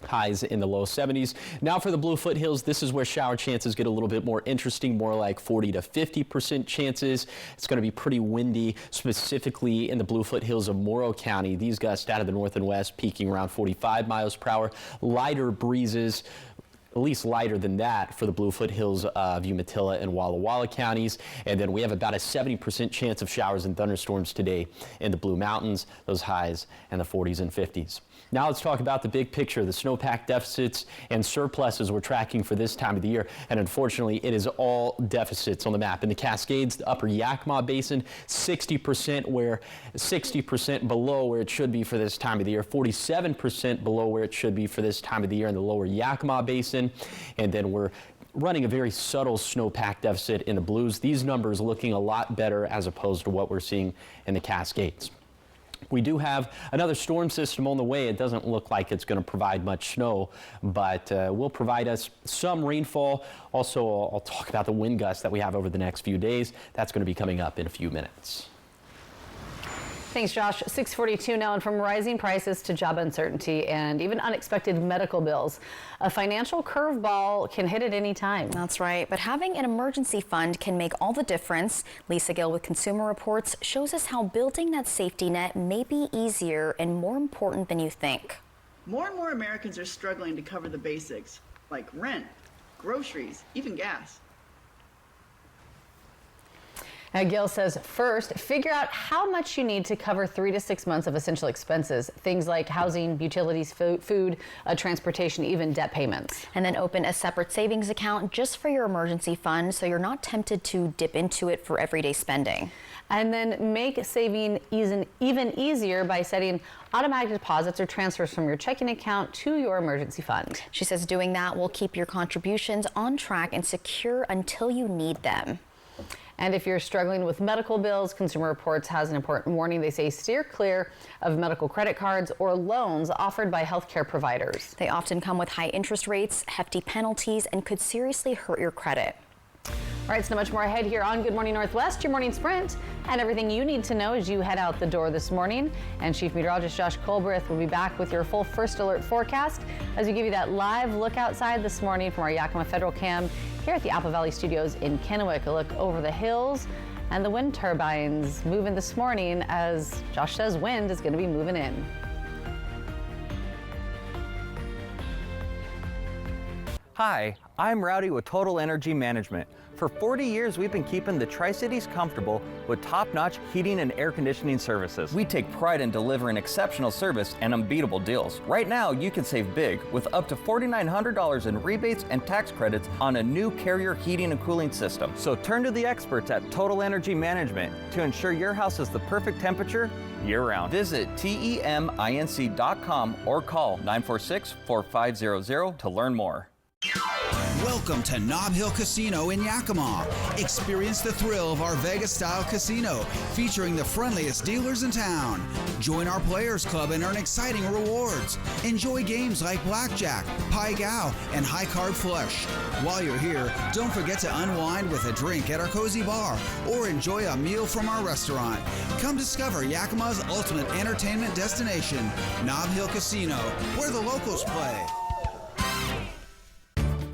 Highs in the low 70s. Now for the Blue Foothills, this is where shower chances get a little bit more interesting, more like 40 to 50% chances. It's going to be pretty windy, specifically in the Blue Foothills of Morrow County. These gusts out of the north and west peaking around 45 miles per hour. Lighter breezes, at least lighter than that for the Blue Foothills of Umatilla and Walla Walla counties. And then we have about a 70% chance of showers and thunderstorms today in the Blue Mountains, those highs in the 40s and 50s. Now let's talk about the big picture, the snowpack deficits and surpluses we're tracking for this time of the year. And unfortunately, it is all deficits on the map. In the Cascades, the upper Yakima Basin, 60% below where it should be for this time of the year, 47% below where it should be for this time of the year in the lower Yakima Basin. And then we're running a very subtle snowpack deficit in the Blues. These numbers looking a lot better as opposed to what we're seeing in the Cascades. We do have another storm system on the way. It doesn't look like it's going to provide much snow, but will provide us some rainfall. Also, I'll talk about the wind gusts that we have over the next few days. That's going to be coming up in a few minutes. Thanks, Josh. 6:42 now, and from rising prices to job uncertainty and even unexpected medical bills, a financial curveball can hit at any time. That's right, but having an emergency fund can make all the difference. Lisa Gill with Consumer Reports shows us how building that safety net may be easier and more important than you think. More and more Americans are struggling to cover the basics, like rent, groceries, even gas. Gill says, first, figure out how much you need to cover 3 to 6 months of essential expenses, things like housing, utilities, food, transportation, even debt payments. And then open a separate savings account just for your emergency fund so you're not tempted to dip into it for everyday spending. And then make saving even easier by setting automatic deposits or transfers from your checking account to your emergency fund. She says doing that will keep your contributions on track and secure until you need them. And if you're struggling with medical bills, Consumer Reports has an important warning. They say steer clear of medical credit cards or loans offered by healthcare providers. They often come with high interest rates, hefty penalties, and could seriously hurt your credit. All right, so much more ahead here on Good Morning Northwest, your morning sprint, and everything you need to know as you head out the door this morning. And Chief Meteorologist Josh Colbreth will be back with your full first alert forecast as we give you that live look outside this morning from our Yakima Federal Cam here at the Apple Valley Studios in Kennewick. A look over the hills and the wind turbines moving this morning as Josh says wind is going to be moving in. Hi, I'm Rowdy with Total Energy Management. For 40 years, we've been keeping the Tri-Cities comfortable with top-notch heating and air conditioning services. We take pride in delivering exceptional service and unbeatable deals. Right now, you can save big with up to $4,900 in rebates and tax credits on a new Carrier heating and cooling system. So turn to the experts at Total Energy Management to ensure your house is the perfect temperature year-round. Visit TEMINC.com or call 946-4500 to learn more. Welcome to Nob Hill Casino in Yakima. Experience the thrill of our Vegas-style casino, featuring the friendliest dealers in town. Join our Players Club and earn exciting rewards. Enjoy games like Blackjack, Pai Gow, and High Card Flush. While you're here, don't forget to unwind with a drink at our cozy bar or enjoy a meal from our restaurant. Come discover Yakima's ultimate entertainment destination, Nob Hill Casino, where the locals play.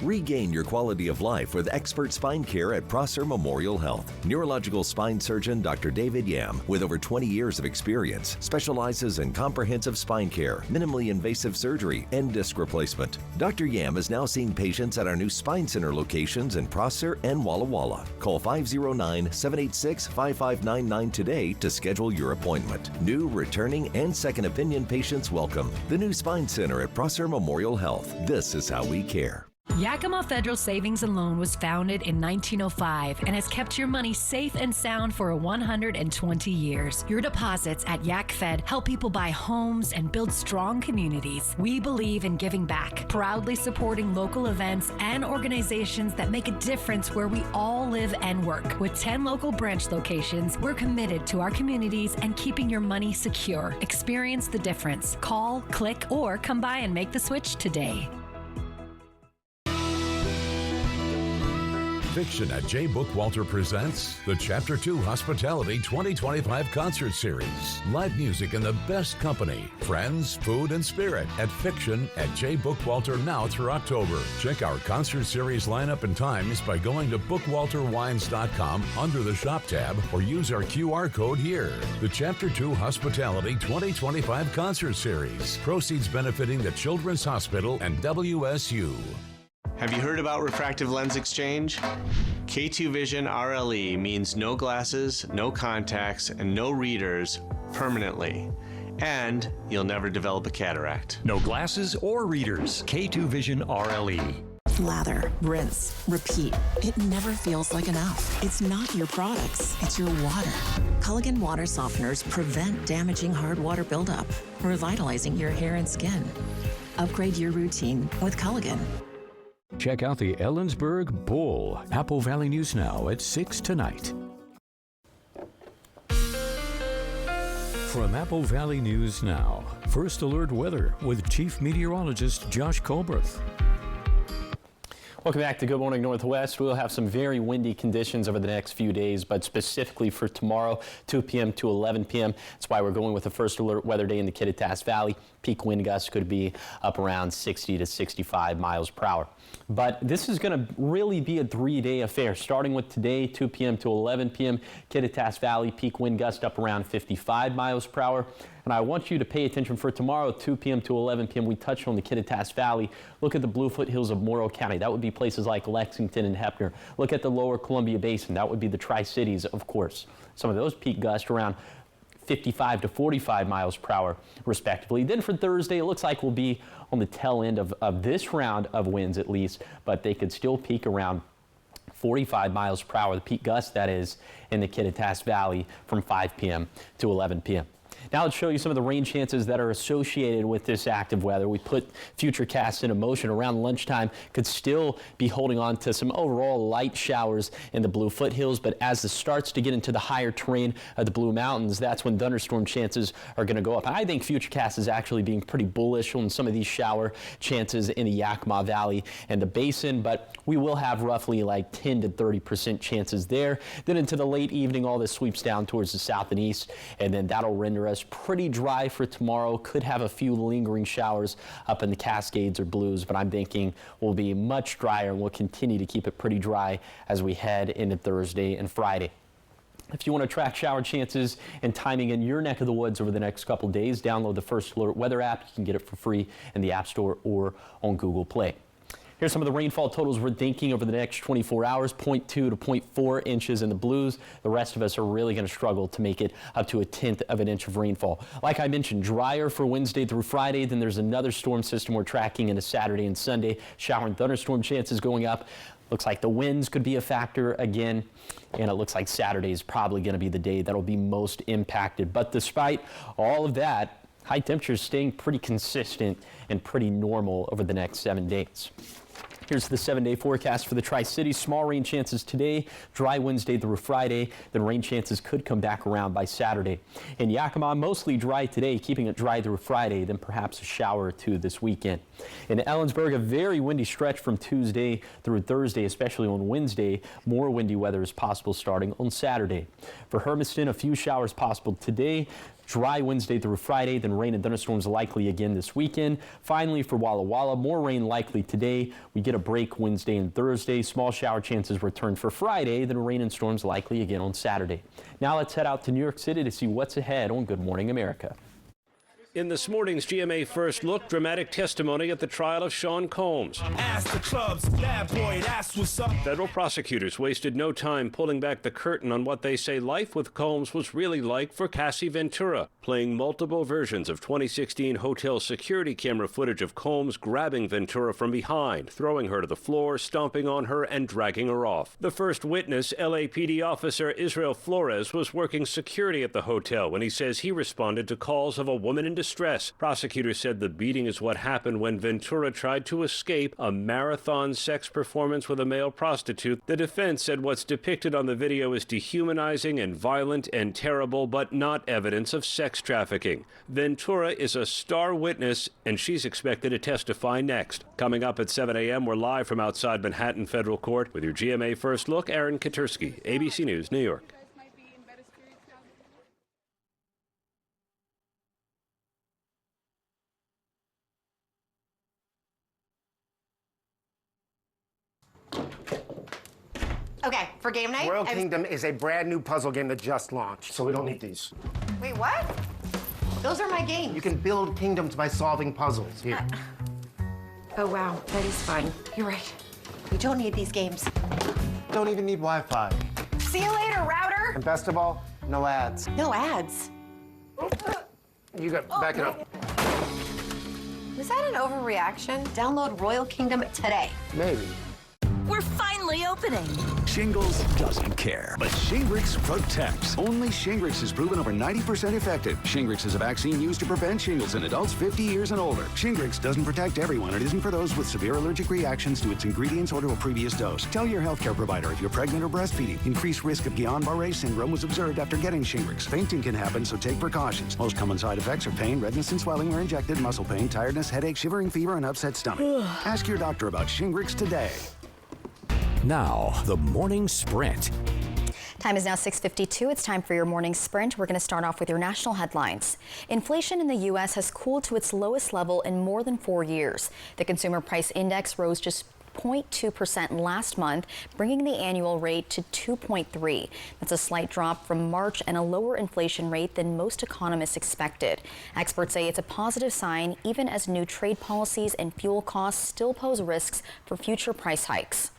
Regain your quality of life with expert spine care at Prosser Memorial Health. Neurological spine surgeon Dr. David Yam, with over 20 years of experience, specializes in comprehensive spine care, minimally invasive surgery, and disc replacement. Dr. Yam is now seeing patients at our new Spine Center locations in Prosser and Walla Walla. Call 509-786-5599 today to schedule your appointment. New, returning, and second opinion patients welcome. The new Spine Center at Prosser Memorial Health. This is how we care. Yakima Federal Savings and Loan was founded in 1905 and has kept your money safe and sound for 120 years. Your deposits at YakFed help people buy homes and build strong communities. We believe in giving back, proudly supporting local events and organizations that make a difference where we all live and work. With 10 local branch locations, we're committed to our communities and keeping your money secure. Experience the difference. Call, click, or come by and make the switch today. Fiction at J. Bookwalter presents the Chapter 2 Hospitality 2025 Concert Series. Live music in the best company, friends, food, and spirit at Fiction at J. Bookwalter now through October. Check our concert series lineup and times by going to bookwalterwines.com under the Shop tab or use our QR code here. The Chapter 2 Hospitality 2025 Concert Series. Proceeds benefiting the Children's Hospital and WSU. Have you heard about refractive lens exchange? K2 Vision RLE means no glasses, no contacts, and no readers permanently. And you'll never develop a cataract. No glasses or readers. K2 Vision RLE. Lather, rinse, repeat. It never feels like enough. It's not your products, it's your water. Culligan water softeners prevent damaging hard water buildup, revitalizing your hair and skin. Upgrade your routine with Culligan. Check out the Ellensburg Bull. Apple Valley News Now at 6 tonight. From Apple Valley News Now, First Alert Weather with Chief Meteorologist Josh Colbert. Welcome back to Good Morning Northwest. We'll have some very windy conditions over the next few days, but specifically for tomorrow, 2 p.m. to 11 p.m. That's why we're going with the first alert weather day in the Kittitas Valley. Peak wind gusts could be up around 60 to 65 miles per hour. But this is going to really be a 3-day affair, starting with today, 2 p.m. to 11 p.m. Kittitas Valley, peak wind gust up around 55 miles per hour. And I want you to pay attention for tomorrow, 2 p.m. to 11 p.m. We touched on the Kittitas Valley. Look at the blue foothills of Morrow County. That would be places like Lexington and Heppner. Look at the lower Columbia Basin. That would be the Tri-Cities, of course. Some of those peak gusts around 55 to 45 miles per hour, respectively. Then for Thursday, it looks like we'll be on the tail end of this round of winds at least, but they could still peak around 45 miles per hour, the peak gust that is in the Kittitas Valley from 5 p.m. to 11 p.m. Now let's show you some of the rain chances that are associated with this active weather. We put Futurecast into motion around lunchtime. Could still be holding on to some overall light showers in the Blue Foothills, but as it starts to get into the higher terrain of the Blue Mountains, that's when thunderstorm chances are going to go up. I think Futurecast is actually being pretty bullish on some of these shower chances in the Yakima Valley and the Basin, but we will have roughly like 10 to 30% chances there. Then into the late evening, all this sweeps down towards the south and east, and then that'll render us pretty dry for tomorrow. Could have a few lingering showers up in the Cascades or Blues, but I'm thinking we'll be much drier and we'll continue to keep it pretty dry as we head into Thursday and Friday. If you want to track shower chances and timing in your neck of the woods over the next couple days, download the First Alert Weather app. You can get it for free in the App Store or on Google Play. Here's some of the rainfall totals we're thinking over the next 24 hours, 0.2 to 0.4 inches in the Blues. The rest of us are really going to struggle to make it up to 1/10 of an inch of rainfall. Like I mentioned, drier for Wednesday through Friday. Then there's another storm system we're tracking into Saturday and Sunday. Shower and thunderstorm chances going up. Looks like the winds could be a factor again, and it looks like Saturday is probably going to be the day that'll be most impacted. But despite all of that, high temperatures staying pretty consistent and pretty normal over the next 7 days. Here's the 7-day forecast for the Tri-Cities. Small rain chances today, dry Wednesday through Friday. Then rain chances could come back around by Saturday. In Yakima, mostly dry today, keeping it dry through Friday, then perhaps a shower or two this weekend. In Ellensburg, a very windy stretch from Tuesday through Thursday, especially on Wednesday. More windy weather is possible starting on Saturday. For Hermiston, a few showers possible today. Dry Wednesday through Friday, then rain and thunderstorms likely again this weekend. Finally, for Walla Walla, more rain likely today. We get a break Wednesday and Thursday. Small shower chances return for Friday, then rain and storms likely again on Saturday. Now let's head out to New York City to see what's ahead on Good Morning America. In this morning's GMA First Look, dramatic testimony at the trial of Sean Combs. Ask the club's bad boy, that's what's up. Federal prosecutors wasted no time pulling back the curtain on what they say life with Combs was really like for Cassie Ventura, playing multiple versions of 2016 hotel security camera footage of Combs grabbing Ventura from behind, throwing her to the floor, stomping on her, and dragging her off. The first witness, LAPD officer Israel Flores, was working security at the hotel when he says he responded to calls of a woman in distress. Prosecutors said the beating is what happened when Ventura tried to escape a marathon sex performance with a male prostitute. The defense said what's depicted on the video is dehumanizing and violent and terrible, but not evidence of sex trafficking. Ventura is a star witness, and she's expected to testify next. Coming up at 7 a.m., we're live from outside Manhattan Federal Court with your GMA First Look. Aaron Katursky, ABC News, New York. Okay, for game night? Royal Kingdom is a brand new puzzle game that just launched, so we don't need these. Wait, what? Those are my games. You can build kingdoms by solving puzzles. Here. Oh, wow, that is fun. You're right. We don't need these games. Don't even need Wi-Fi. See you later, router. And best of all, no ads. No ads. You got back it up. Was that an overreaction? Download Royal Kingdom today. Maybe. We're finally opening. Shingles doesn't care, but Shingrix protects. Only Shingrix is proven over 90% effective. Shingrix is a vaccine used to prevent shingles in adults 50 years and older. Shingrix doesn't protect everyone. It isn't for those with severe allergic reactions to its ingredients or to a previous dose. Tell your healthcare provider if you're pregnant or breastfeeding. Increased risk of Guillain-Barré syndrome was observed after getting Shingrix. Fainting can happen, so take precautions. Most common side effects are pain, redness and swelling where injected, muscle pain, tiredness, headache, shivering fever, and upset stomach. Ask your doctor about Shingrix today. Now, the morning sprint. Time is now 6:52. It's time for your morning sprint. We're going to start off with your national headlines. Inflation in the U.S. has cooled to its lowest level in more than 4 years. The consumer price index rose just 0.2% last month, bringing the annual rate to 2.3. That's a slight drop from March and a lower inflation rate than most economists expected. Experts say it's a positive sign, even as new trade policies and fuel costs still pose risks for future price hikes.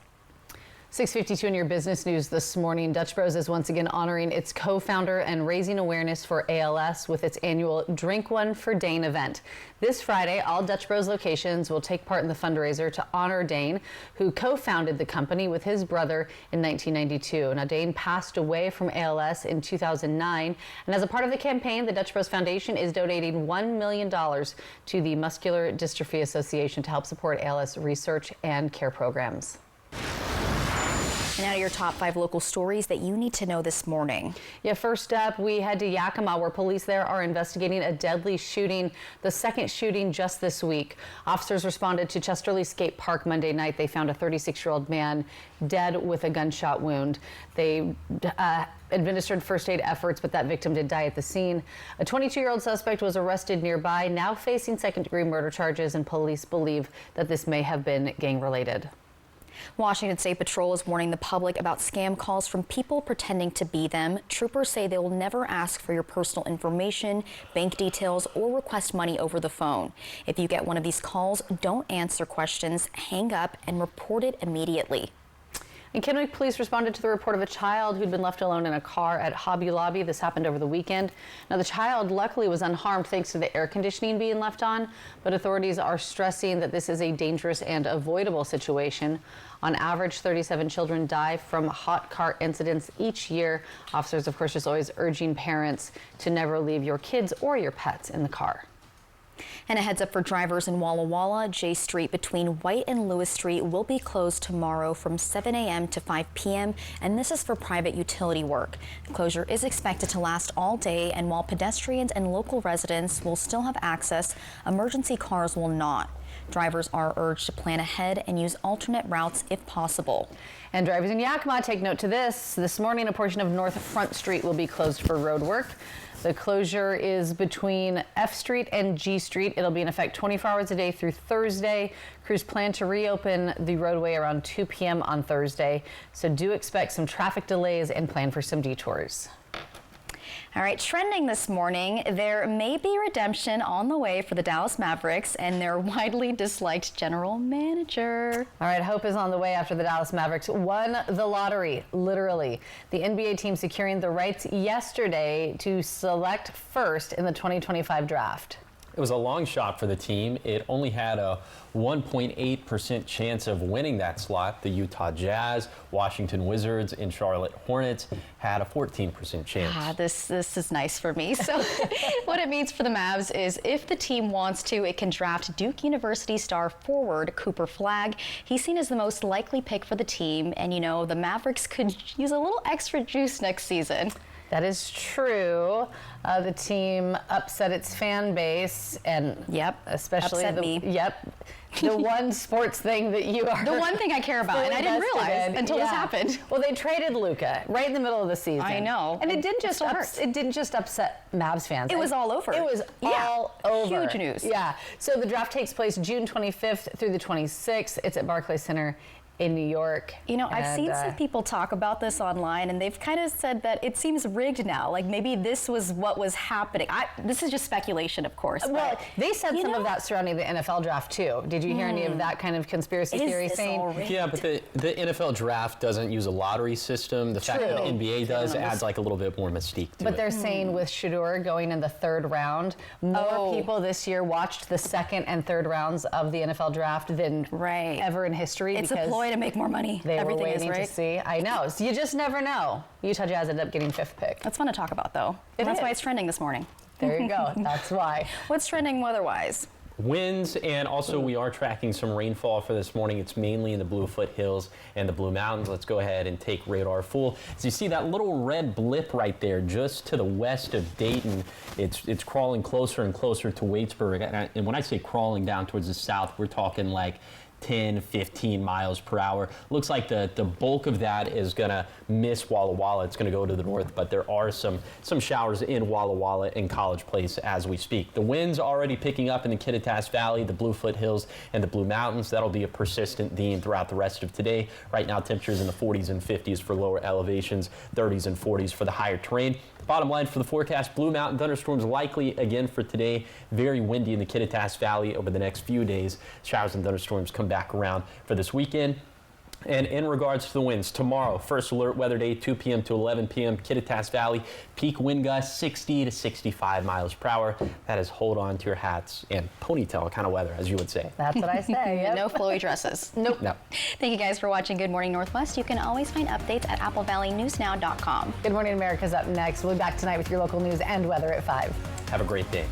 6:52 in your business news this morning. Dutch Bros is once again honoring its co-founder and raising awareness for ALS with its annual Drink One for Dane event. This Friday, all Dutch Bros locations will take part in the fundraiser to honor Dane, who co-founded the company with his brother in 1992. Now, Dane passed away from ALS in 2009, and as a part of the campaign, the Dutch Bros Foundation is donating $1 million to the Muscular Dystrophy Association to help support ALS research and care programs. And now to your top 5 local stories that you need to know this morning. Yeah, first up, we head to Yakima, where police there are investigating a deadly shooting, the second shooting just this week. Officers responded to Chesterley Skate Park Monday night. They found a 36-year-old man dead with a gunshot wound. They administered first aid efforts, but that victim did die at the scene. A 22-year-old suspect was arrested nearby, now facing second-degree murder charges, and police believe that this may have been gang-related. Washington State Patrol is warning the public about scam calls from people pretending to be them. Troopers say they will never ask for your personal information, bank details, or request money over the phone. If you get one of these calls, don't answer questions, hang up, and report it immediately. And Kennewick police responded to the report of a child who'd been left alone in a car at Hobby Lobby. This happened over the weekend. Now, the child luckily was unharmed thanks to the air conditioning being left on, but authorities are stressing that this is a dangerous and avoidable situation. On average, 37 children die from hot car incidents each year. Officers, of course, just always urging parents to never leave your kids or your pets in the car. And a heads up for drivers in Walla Walla. J Street between White and Lewis Street will be closed tomorrow from 7 a.m. to 5 p.m. and this is for private utility work. The closure is expected to last all day, and while pedestrians and local residents will still have access, emergency cars will not. Drivers are urged to plan ahead and use alternate routes if possible. And drivers in Yakima, take note to this. This morning, a portion of North Front Street will be closed for road work. The closure is between F Street and G Street. It'll be in effect 24 hours a day through Thursday. Crews plan to reopen the roadway around 2 p.m. on Thursday. So do expect some traffic delays and plan for some detours. All right, trending this morning, there may be redemption on the way for the Dallas Mavericks and their widely disliked general manager. All right, hope is on the way after the Dallas Mavericks won the lottery, literally. The NBA team securing the rights yesterday to select first in the 2025 draft. It was a long shot for the team. It only had a 1.8% chance of winning that slot. The Utah Jazz, Washington Wizards, and Charlotte Hornets had a 14% chance. This is nice for me. So what it means for the Mavs is if the team wants to, it can draft Duke University star forward Cooper Flagg. He's seen as the most likely pick for the team. And, you know, the Mavericks could use a little extra juice next season. That is true. The team upset its fan base, and especially upset me. The one sports thing that you are. The one thing I care about, and I didn't realize until this happened. Well, they traded Luka right in the middle of the season. I know, and it didn't just upset Mavs fans. It was all over. It was all over. Huge news. Yeah. So the draft takes place June 25th through the 26th. It's at Barclays Center in New York. You know, I've seen some people talk about this online, and they've kind of said that it seems rigged now. Like maybe this was what was happening. This is just speculation, of course. Well, they said some of that surrounding the NFL draft too. Did you hear any of that kind of conspiracy theory saying? Yeah, but the NFL draft doesn't use a lottery system. The fact that the NBA does adds like a little bit more mystique to it. But they're saying with Shedeur going in the third round, more people this year watched the second and third rounds of the NFL draft than ever in history. It's a ploy to make more money. They Everything were waiting is, right? to see. I know. So you just never know. Utah Jazz ended up getting 5th pick. That's fun to talk about, though. That's why it's trending this morning. There you go. That's why. What's trending weather-wise? Winds, and also we are tracking some rainfall for this morning. It's mainly in the Bluefoot Hills and the Blue Mountains. Let's go ahead and take radar full. So you see that little red blip right there just to the west of Dayton. It's crawling closer and closer to Waitsburg. And when I say crawling down towards the south, we're talking like 10, 15 miles per hour. Looks like the bulk of that is going to miss Walla Walla. It's going to go to the north, but there are some showers in Walla Walla and College Place as we speak. The winds already picking up in the Kittitas Valley, the Bluefoot Hills, and the Blue Mountains. That'll be a persistent theme throughout the rest of today. Right now, temperatures in the 40s and 50s for lower elevations, 30s and 40s for the higher terrain. Bottom line for the forecast, Blue Mountain thunderstorms likely again for today. Very windy in the Kittitas Valley over the next few days. Showers and thunderstorms come back around for this weekend. And in regards to the winds, tomorrow, first alert weather day, 2 p.m. to 11 p.m., Kittitas Valley, peak wind gusts 60 to 65 miles per hour. That is hold on to your hats and ponytail kind of weather, as you would say. That's what I say. Yep. No flowy dresses. Nope. No. Thank you guys for watching Good Morning Northwest. You can always find updates at applevalleyNewsNow.com. Good Morning America's up next. We'll be back tonight with your local news and weather at 5. Have a great day.